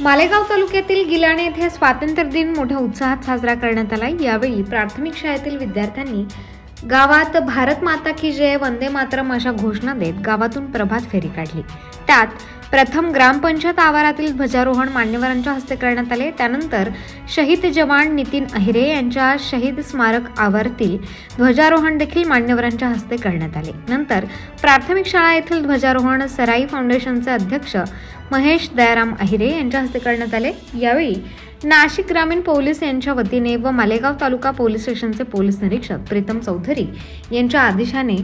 मालेगाव तालुक्यातील गिलाणे येथे स्वातंत्र्य दिन मोठ्या उत्साहात साजरा करण्यात आला। यावेळी प्राथमिक शाळेतील विद्यार्थ्यांनी गावात भारत माता की जय, वंदे मातरम अशा घोषणा देत गावातून प्रभात फेरी काढली। त्यात प्रथम ग्रामपंचायत आवारातील ध्वजारोहण मान्यवरांच्या हस्ते करण्यात आले। त्यानंतर शहीद जवान नितीन अहिरे यांच्या शहीद स्मारक आवारातील ध्वजारोहण देखील मान्यवरांच्या हस्ते करण्यात आले। नंतर प्राथमिक शाळा येथील ध्वजारोहण सराई फाउंडेशनचे अध्यक्ष महेश दयाराम अहिरे यांच्या हस्ते करण्यात आले। यावेळी नाशिक ग्रामीण पोलीस यांच्या वतीने व मालेगाव तालुका पोलीस स्टेशनचे पोलीस निरीक्षक प्रीतम चौधरी यांच्या आदेशाने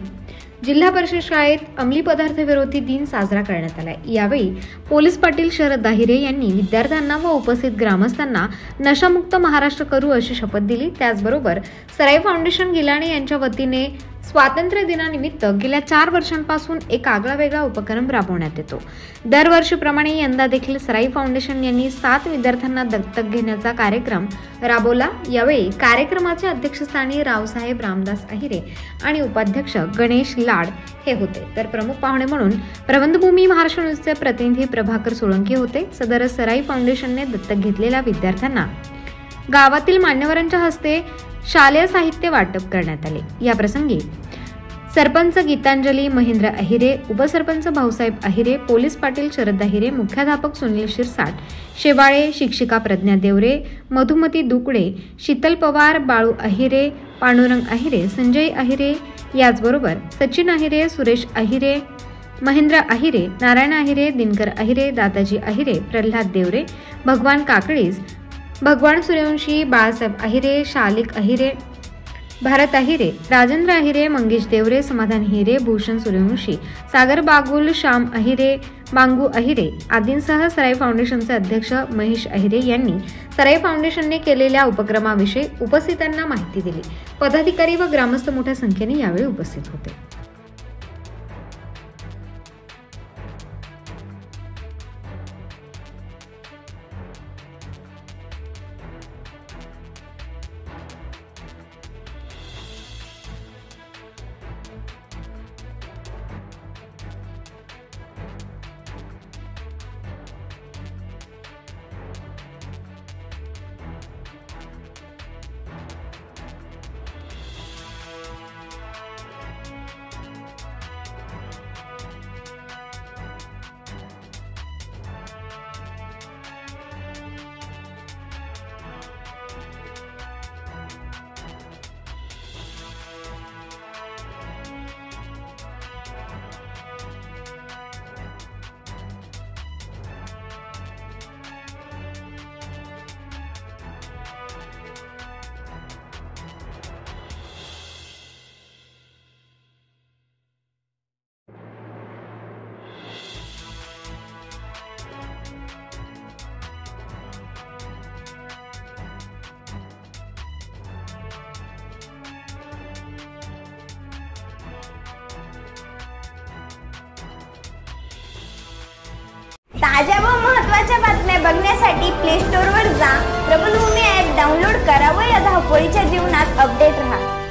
जिल्हा परिषद शाळेत अंमली पदार्थ विरोधी दिन साजरा करण्यात आला। यावेळी पोलीस पाटील शरद दाहिरे यांनी विद्यार्थ्यांना व उपस्थित ग्रामस्थांना नशामुक्त महाराष्ट्र करू अशी शपथ दिली। त्याचबरोबर सराई फाउंडेशन गिलाणे यांच्या वतीने स्वातंत्र्य दिनानिमित्त गेल्या 4 वर्षांपासून एक आगळावेगळा उपक्रम राबवण्यात येतो। दरवर्षीप्रमाणे यंदा देखील सराई फाउंडेशन यांनी 7 विद्यार्थ्यांना दत्तक घेण्याचा कार्यक्रम राबवला। यावेळी कार्यक्रमाच्या अध्यक्षस्थानी रावसाहेब रामदास अहिरे आणि उपाध्यक्ष गणेश लाड हे होते, तर प्रमुख पाहुणे म्हणून प्रबंधभूमी महाराष्ट्र न्यूजचे प्रतिनिधी प्रभाकर सोळंकी होते। सदर सराई फाउंडेशनने दत्तक घेतलेल्या विद्यार्थ्यांना गावातील मान्यवरांच्या हस्ते शालेय साहित्य वाटप करण्यात आले। या प्रसंगी सरपंच गीतांजली महेंद्र अहिरे, उपसरपंच भाऊसाहेब अहिरे, पोलीस पाटील शरद अहिरे, मुख्याध्यापक सुनील शिरसाट, शेवाळे, शिक्षिका प्रज्ञा देवरे, मधुमती दुकडे, शीतल पवार, बाळू अहिरे, पांडुरंग अहिरे, संजय अहिरे, याचबरोबर सचिन अहिरे, सुरेश अहिरे, महेंद्र अहिरे, नारायण अहिरे, दिनकर अहिरे, दादाजी अहिरे, प्रल्हाद देवरे, भगवान काकडीस, भगवान सूर्यवंशी, बाळासाहेब अहिरे, शालिक अहिरे, भारत अहिरे, राजेंद्र अहिरे, मंगेश देवरे, समाधान हिरे, भूषण सूर्यवंशी, सागर बागुल, श्याम अहिरे, बांगू अहिरे आदींसह सराई फाउंडेशनचे अध्यक्ष महेश अहिरे यांनी सराई फाउंडेशनने केलेल्या उपक्रमाविषयी उपस्थितांना माहिती दिली। पदाधिकारी व ग्रामस्थ मोठ्या संख्येने यावेळी उपस्थित होते। ताज्या व महत्त्वाच्या बातम्या बघण्यासाठी प्ले स्टोअरवर जा, प्रबलभूमी ॲप डाउनलोड करा व या धावपळीच्या जीवनात अपडेट रहा।